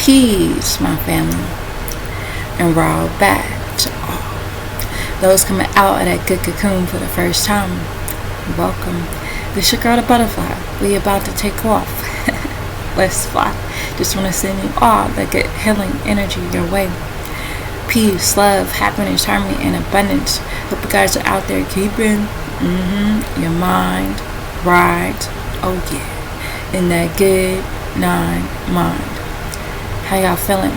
Peace, my family, and we're all back to all those coming out of that good cocoon for the first time. Welcome. This your girl, the butterfly. We about to take off. Let's fly. Just want to send you all that good healing energy your way. Peace, love, happiness, harmony, and abundance. Hope you guys are out there keeping your mind right. Oh yeah, in that good 9 mind. How y'all feeling?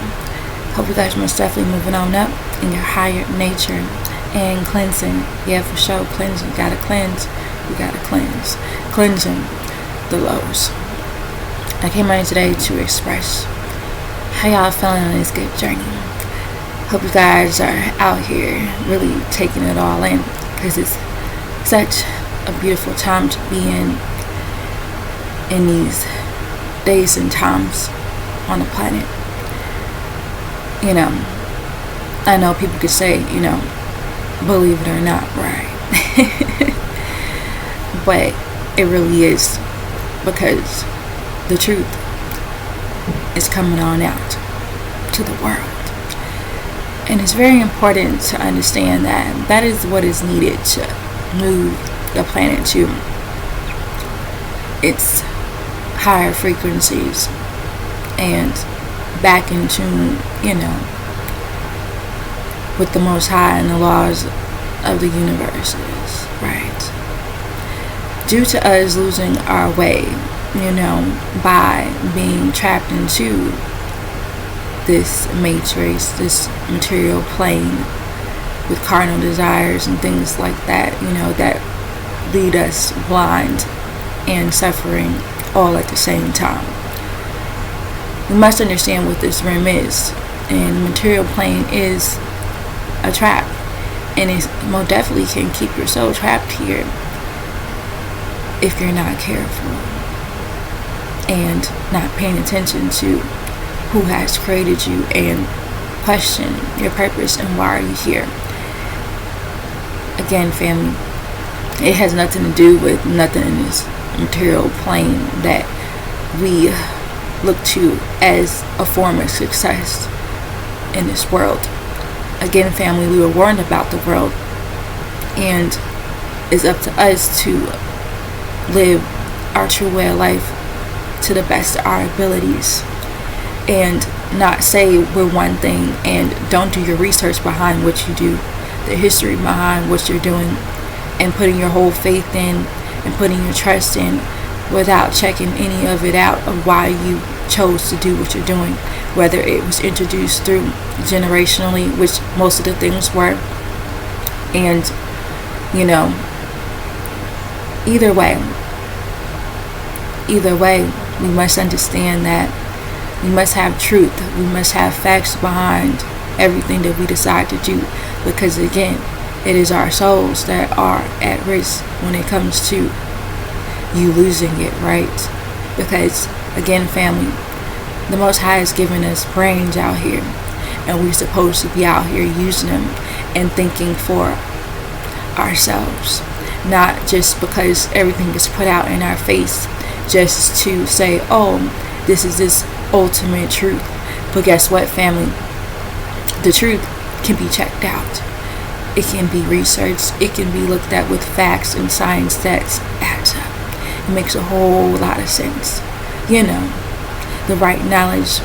Hope you guys most definitely moving on up in your higher nature and cleansing. Yeah, for sure, cleansing. Gotta cleanse. We gotta cleanse. Cleansing the lows. I came out today to express how y'all feeling on this good journey. Hope you guys are out here really taking it all in, because it's such a beautiful time to be in these days and times on the planet. You know, I know people could say, believe it or not, right? But it really is, because the truth is coming on out to the world. And it's very important to understand that that is what is needed to move the planet to its higher frequencies and back in tune, with the Most High and the laws of the universe, right? Due to us losing our way, by being trapped into this matrix, this material plane with carnal desires and things like that, that lead us blind and suffering all at the same time. We must understand what this realm is, and the material plane is a trap, and it most definitely can keep your soul trapped here if you're not careful and not paying attention to who has created you and question your purpose and why are you here. Again, family, it has nothing to do with nothing in this material plane that we look to as a form of success in this world. Again, family, we were warned about the world, and it's up to us to live our true way of life to the best of our abilities, and not say we're one thing and don't do your research behind what you do, the history behind what you're doing, and putting your whole faith in and putting your trust in without checking any of it out of why you chose to do what you're doing, whether it was introduced through generationally, which most of the things were, and either way we must understand that we must have truth, we must have facts behind everything that we decide to do, because again, it is our souls that are at risk when it comes to you losing it, right? Because again, family, the Most High has given us brains out here, and we're supposed to be out here using them and thinking for ourselves, not just because everything is put out in our face just to say, oh, this is this ultimate truth. But guess what, family? The truth can be checked out. It can be researched. It can be looked at with facts and science that adds up. It makes a whole lot of sense. The right knowledge,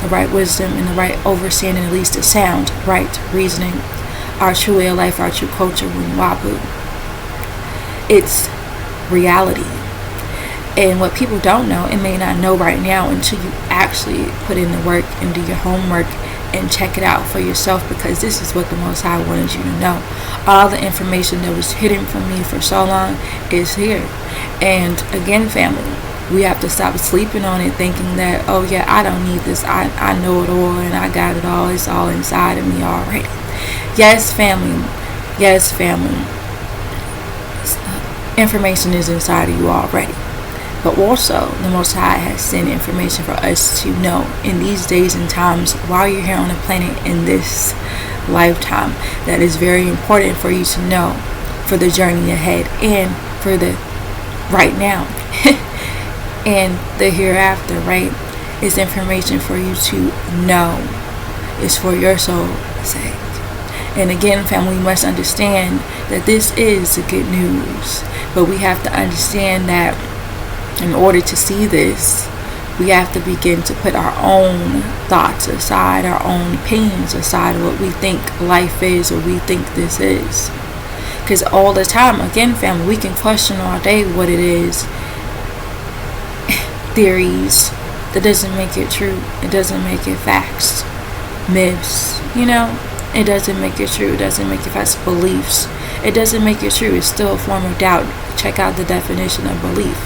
the right wisdom, and the right understanding, at least the sound, right reasoning, our true way of life, our true culture, Wabu. It's reality. And what people don't know and may not know right now until you actually put in the work and do your homework and check it out for yourself, because this is what the Most High wanted you to know. All the information that was hidden from me for so long is here. And again, family, we have to stop sleeping on it, thinking that, oh yeah, I don't need this, I know it all and I got it all, it's all inside of me already. Yes, family. Information is inside of you already. But also, the Most High has sent information for us to know in these days and times while you're here on the planet in this lifetime. That is very important for you to know for the journey ahead and for the right now and the hereafter, right? It's information for you to know. It's for your soul's sake. And again, family, we must understand that this is the good news. But we have to understand that in order to see this, we have to begin to put our own thoughts aside, our own opinions aside of what we think life is or we think this is. Because all the time, again, family, we can question all day what it is. Theories. That doesn't make it true. It doesn't make it facts. Myths. It doesn't make it true. It doesn't make it facts. Beliefs. It doesn't make it true. It's still a form of doubt. Check out the definition of belief.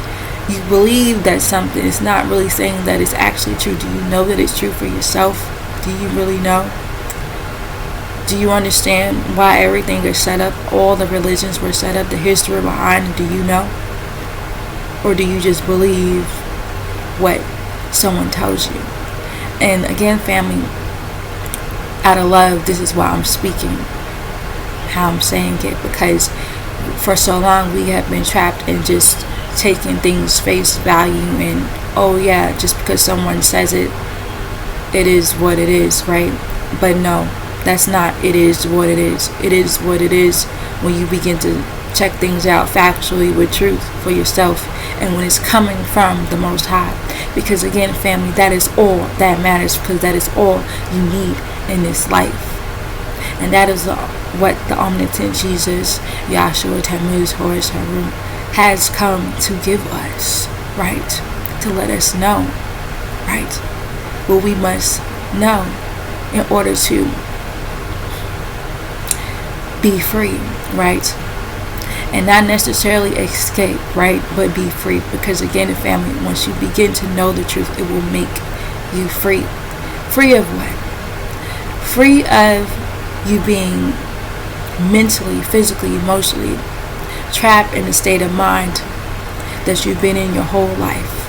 You believe that something is not really saying that it's actually true. Do you know that it's true for yourself? Do you really know? Do you understand why everything is set up? All the religions were set up, the history behind it, do you know? Or do you just believe what someone tells you? And again, family, out of love, this is why I'm speaking, how I'm saying it, because for so long we have been trapped in just taking things face value and, oh yeah, just because someone says it, it is what it is, right? But no, that's not it is what it is. It is what it is when you begin to check things out factually with truth for yourself, and when it's coming from the Most High. Because again, family, that is all that matters, because that is all you need in this life. And that is what the omnipotent Jesus, Yahshua, Tammuz, Horus, Harum, has come to give us, right? To let us know, right? What we must know in order to be free, right? And not necessarily escape, right? But be free. Because again, family, once you begin to know the truth, it will make you free. Free of what? Free of you being mentally, physically, emotionally trapped in a state of mind that you've been in your whole life,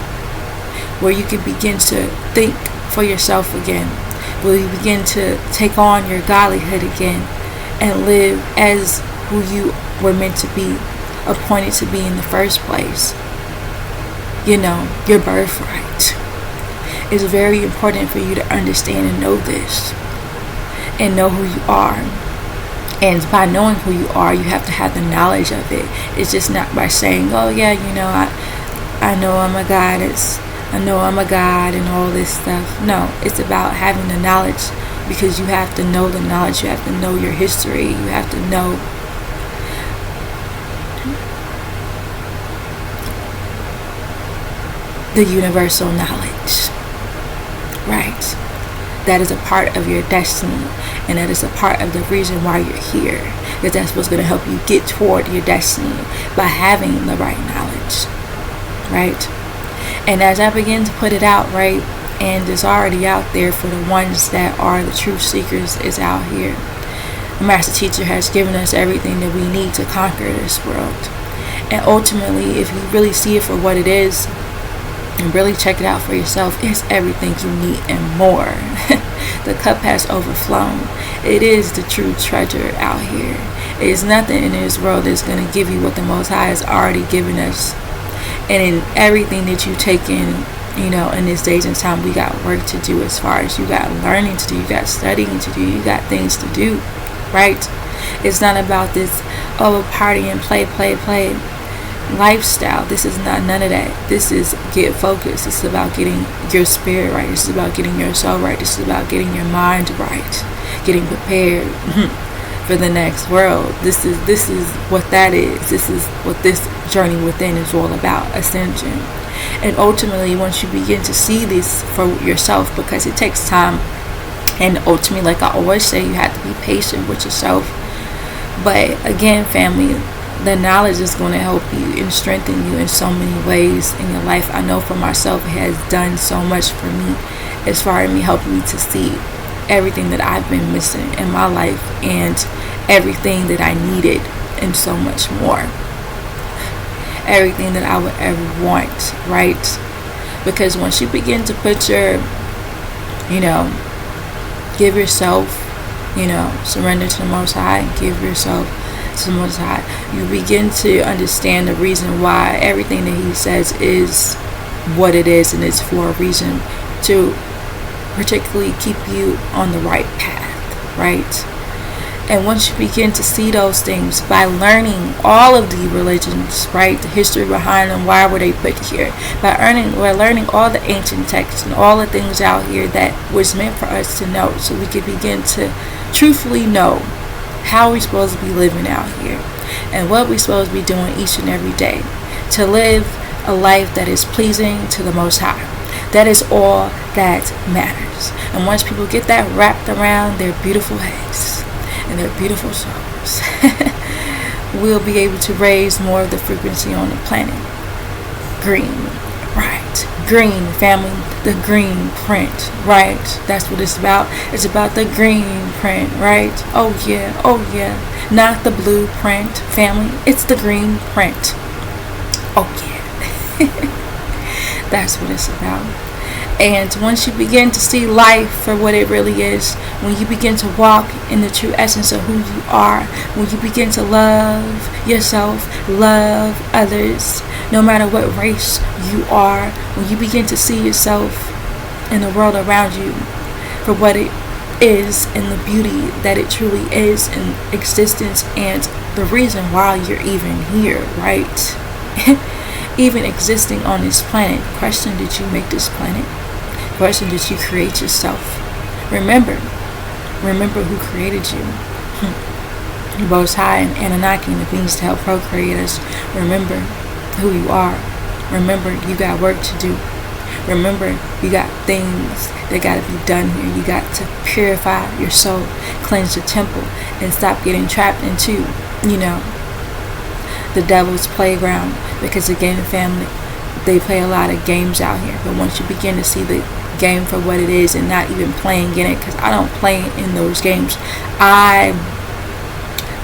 where you can begin to think for yourself again, where you begin to take on your godlyhood again and live as who you were meant to be, appointed to be in the first place. Your birthright. It's very important for you to understand and know this and know who you are. And by knowing who you are, you have to have the knowledge of it. It's just not by saying, oh yeah, I know I'm a goddess, I know I'm a god and all this stuff. No, it's about having the knowledge, because you have to know the knowledge. You have to know your history. You have to know the universal knowledge, right? That is a part of your destiny, and that is a part of the reason why you're here, because that's what's going to help you get toward your destiny, by having the right knowledge, right? And as I begin to put it out, right, and it's already out there for the ones that are the truth seekers, is out here. The Master Teacher has given us everything that we need to conquer this world. And ultimately, if you really see it for what it is, and really check it out for yourself, it's everything you need and more. The cup has overflown. It is the true treasure out here. It is nothing in this world that's going to give you what the Most High has already given us. And in everything that you take in, in this days and time, we got work to do, as far as you got learning to do, you got studying to do, you got things to do, right? It's not about this, party and play lifestyle. This is not none of that. This is get focused. This is about getting your spirit right. This is about getting your soul right. This is about getting your mind right, getting prepared for the next world. This is what that is. This is what this journey within is all about, ascension. And ultimately, once you begin to see this for yourself, because it takes time, and ultimately, like I always say, you have to be patient with yourself. But again, family, the knowledge is going to help you and strengthen you in so many ways in your life. I know for myself, it has done so much for me, as far as me helping me to see everything that I've been missing in my life, and everything that I needed, and so much more. Everything that I would ever want, right? Because once you begin to put your, give yourself, surrender to the Most High, and give yourself to the Most High, you begin to understand the reason why everything that He says is what it is, and it's for a reason to particularly keep you on the right path, right? And once you begin to see those things by learning all of the religions, right, the history behind them, why were they put here, by learning all the ancient texts and all the things out here that was meant for us to know, so we could begin to truthfully know how we're supposed to be living out here and what we're supposed to be doing each and every day to live a life that is pleasing to the Most High. That is all that matters. And once people get that wrapped around their beautiful heads and their beautiful souls, we'll be able to raise more of the frequency on the planet. Green, right? Green, family, the green print, right? That's what it's about. It's about the green print, right? Oh yeah, oh yeah. Not the blueprint, family. It's the green print. Oh yeah. That's what it's about. And once you begin to see life for what it really is, when you begin to walk in the true essence of who you are, when you begin to love yourself, love others, no matter what race you are, when you begin to see yourself and the world around you for what it is and the beauty that it truly is in existence and the reason why you're even here, right? Even existing on this planet. Question, did you make this planet? Question, did you create yourself? Remember who created you. The Most High and Anunnaki and the beings to help procreate us. Remember who you are. Remember you got work to do. Remember you got things that got to be done here. You got to purify your soul, cleanse your temple, and stop getting trapped into, the devil's playground. Because again, family, they play a lot of games out here. But once you begin to see the game for what it is and not even playing in it, because I don't play in those games. I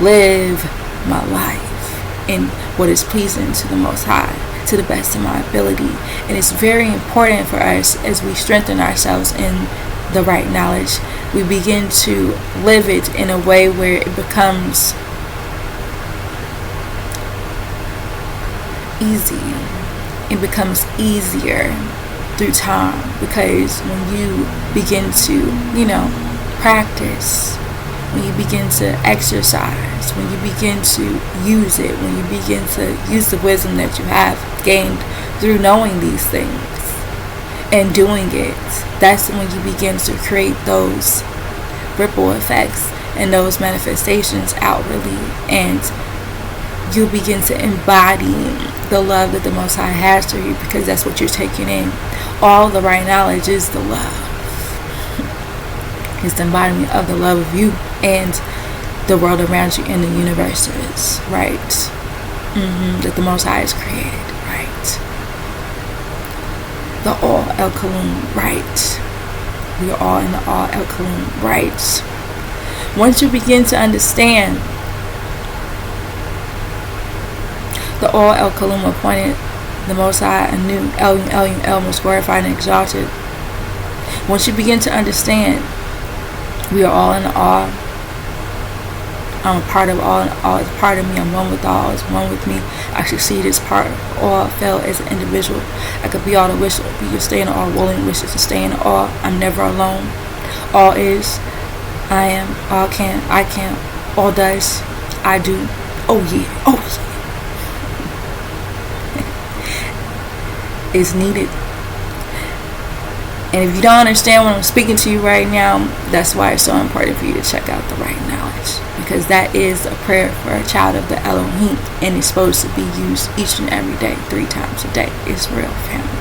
live my life in what is pleasing to the Most High, to the best of my ability. And it's very important for us, as we strengthen ourselves in the right knowledge, we begin to live it in a way where it becomes easy. It becomes easier through time, because when you begin to, practice, when you begin to exercise, when you begin to use it, when you begin to use the wisdom that you have gained through knowing these things and doing it, that's when you begin to create those ripple effects and those manifestations outwardly, and you begin to embody the love that the Most High has for you, because that's what you're taking in. All the right knowledge is the love. It's the embodiment of the love of you and the world around you and the universe is, right? That the Most High has created, right? The All El Kalum, right? We are all in the All El Kalum, right? Once you begin to understand the All El Kalum appointed the Most High anew, El most glorified and exalted. Once you begin to understand, we are all in the all. I'm a part of all, and all is part of me. I'm one with all, is one with me. I succeed as part of all, fail as an individual. I could be all the wish, be to stay in all, willing wishes to stay in all. I'm never alone. All is, I am, all can, I can, all does, I do. Oh yeah, oh yeah. Is needed. And if you don't understand what I'm speaking to you right now, that's why it's so important for you to check out the right knowledge, because that is a prayer for a child of the Elohim, and it's supposed to be used each and every day, 3 times a day. It's real, family.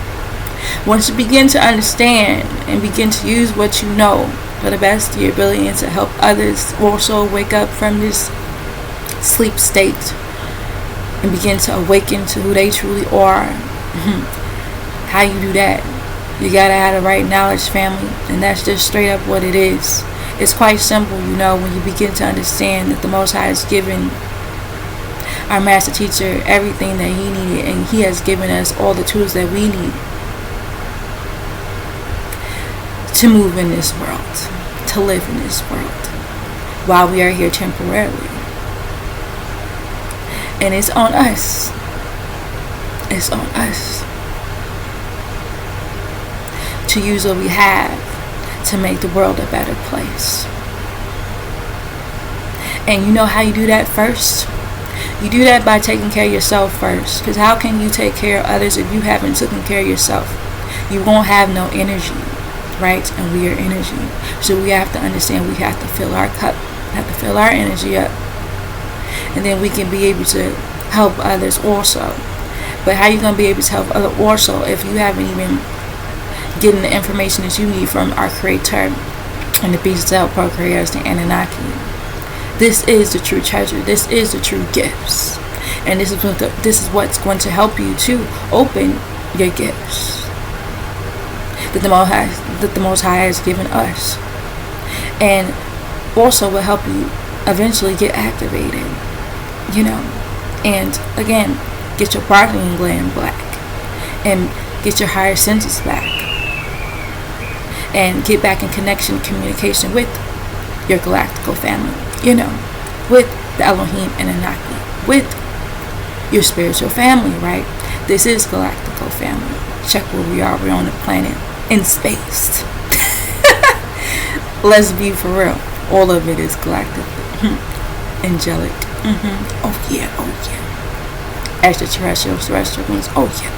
Once you begin to understand and begin to use what you know for the best of your ability and to help others also wake up from this sleep state and begin to awaken to who they truly are. How you do that? You gotta have the right knowledge, family, and that's just straight up what it is. It's quite simple, when you begin to understand that the Most High has given our master teacher everything that he needed, and he has given us all the tools that we need to move in this world, to live in this world while we are here temporarily. And it's on us. It's on us to use what we have to make the world a better place. And you know how you do that first? You do that by taking care of yourself first. Because how can you take care of others if you haven't taken care of yourself? You won't have no energy, right? And we are energy. So we have to understand we have to fill our cup, have to fill our energy up. And then we can be able to help others also. But how are you going to be able to help others also if you haven't even getting the information that you need from our Creator and the beings that help procreate us, the Anunnaki? This is the true treasure. This is the true gifts. And this is what's going to help you to open your gifts that the Most High has given us. And also will help you eventually get activated. And again, get your pineal gland back. And get your higher senses back. And get back in connection, communication with your galactical family. With the Elohim and Anunnaki, with your spiritual family, right? This is galactical family. Check where we are. We're on a planet in space. Let's be for real. All of it is galactic, angelic. Oh yeah. Extraterrestrial, terrestrial beings. Oh yeah.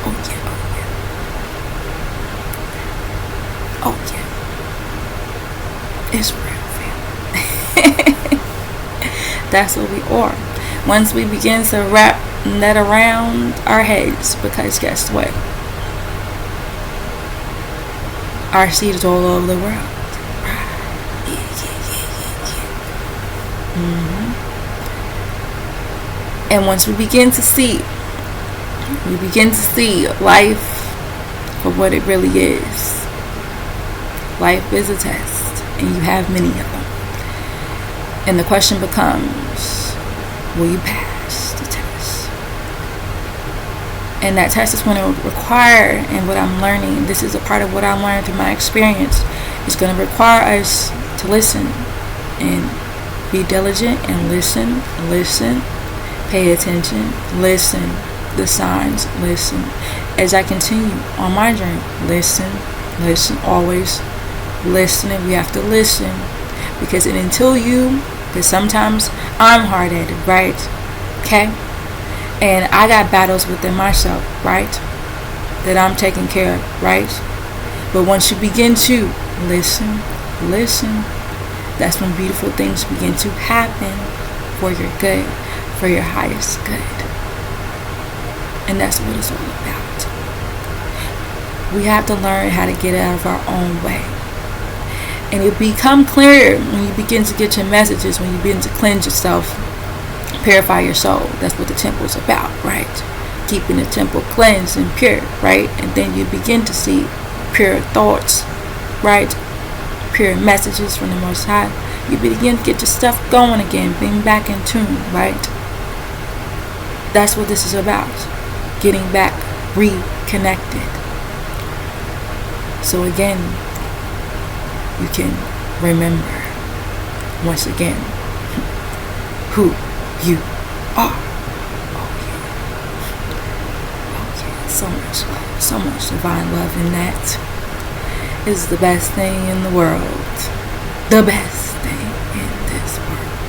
It's real. That's what we are. Once we begin to wrap that around our heads, because guess what? Our seed is all over the world. And once we begin to see life for what it really is. Life is a test, and you have many of them. And the question becomes, will you pass the test? And that test is going to require, and what I'm learning, this is a part of what I'm learning through my experience, is going to require us to listen and be diligent and listen, pay attention, listen, the signs, listen. As I continue on my journey, listen, always listening. We have to listen. Because sometimes I'm hard-headed, right? Okay? And I got battles within myself, right? That I'm taking care of, right? But once you begin to listen, that's when beautiful things begin to happen for your good, for your highest good. And that's what it's all about. We have to learn how to get out of our own way. And it become clearer when you begin to get your messages, when you begin to cleanse yourself, purify your soul. That's what the temple is about, right? Keeping the temple cleansed and pure, right? And then you begin to see pure thoughts, right? Pure messages from the Most High. You begin to get your stuff going again, being back in tune, right? That's what this is about. Getting back reconnected. So again, you can remember once again who you are. Oh yeah. So much love, so much divine love in that. Is the best thing in the world. The best thing in this world.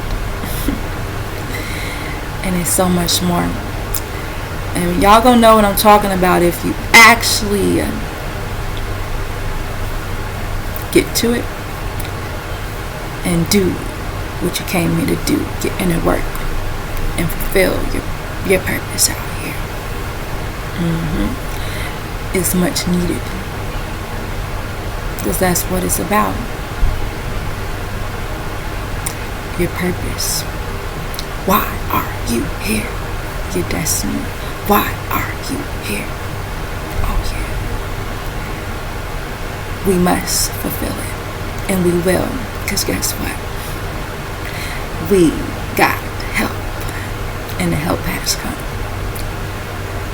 And it's so much more. And y'all gonna know what I'm talking about if you actually get to it and do what you came here to do. Get inner work and fulfill your purpose out here. It's much needed, because that's what it's about. Your purpose. Why are you here? Your destiny. Why are you here? Oh yeah. We must fulfill it, and we will, because guess what? We got help, and the help has come.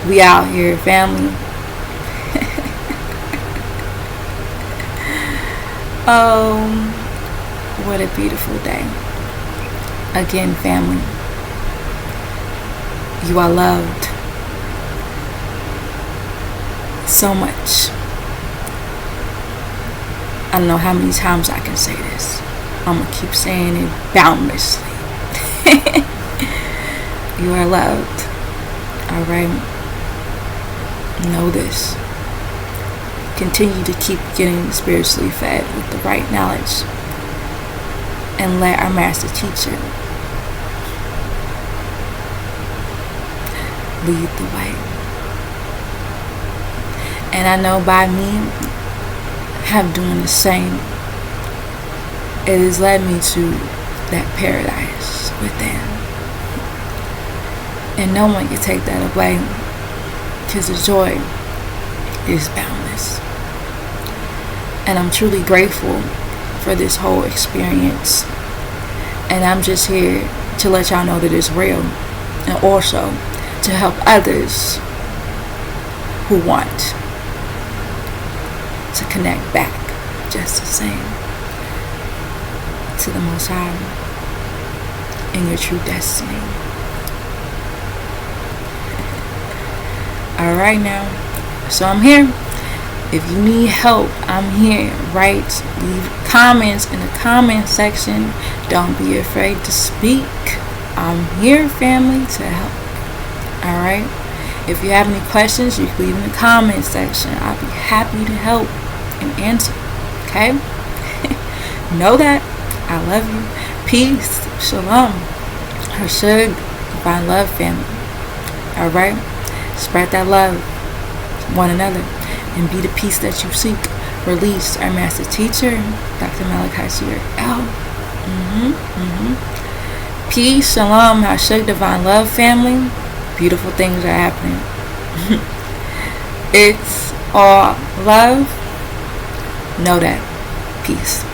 We out here, family. Oh, what a beautiful day. Again, family, you are loved so much. I don't know how many times I can say this. I'm going to keep saying it boundlessly. You are loved. Alright? Know this. Continue to keep getting spiritually fed with the right knowledge. And let our master teacher lead the way. And I know by me have doing the same, it has led me to that paradise within. And no one can take that away, because the joy is boundless. And I'm truly grateful for this whole experience. And I'm just here to let y'all know that it's real, and also to help others who want to connect back just the same to the Most High in your true destiny. Alright now, so I'm here. If you need help, I'm here. Write, leave comments in the comment section. Don't be afraid to speak. I'm here, family, to help. Alright? If you have any questions, you can leave in the comment section. I'll be happy to help and answer. Okay? Know that. I love you. Peace. Shalom. Hashug. Divine love, family. Alright? Spread that love to one another and be the peace that you seek. Release our master teacher, Dr. Malachi L. Peace. Shalom. Hashug. Divine love, family. Beautiful things are happening. It's all love. Know that. Peace.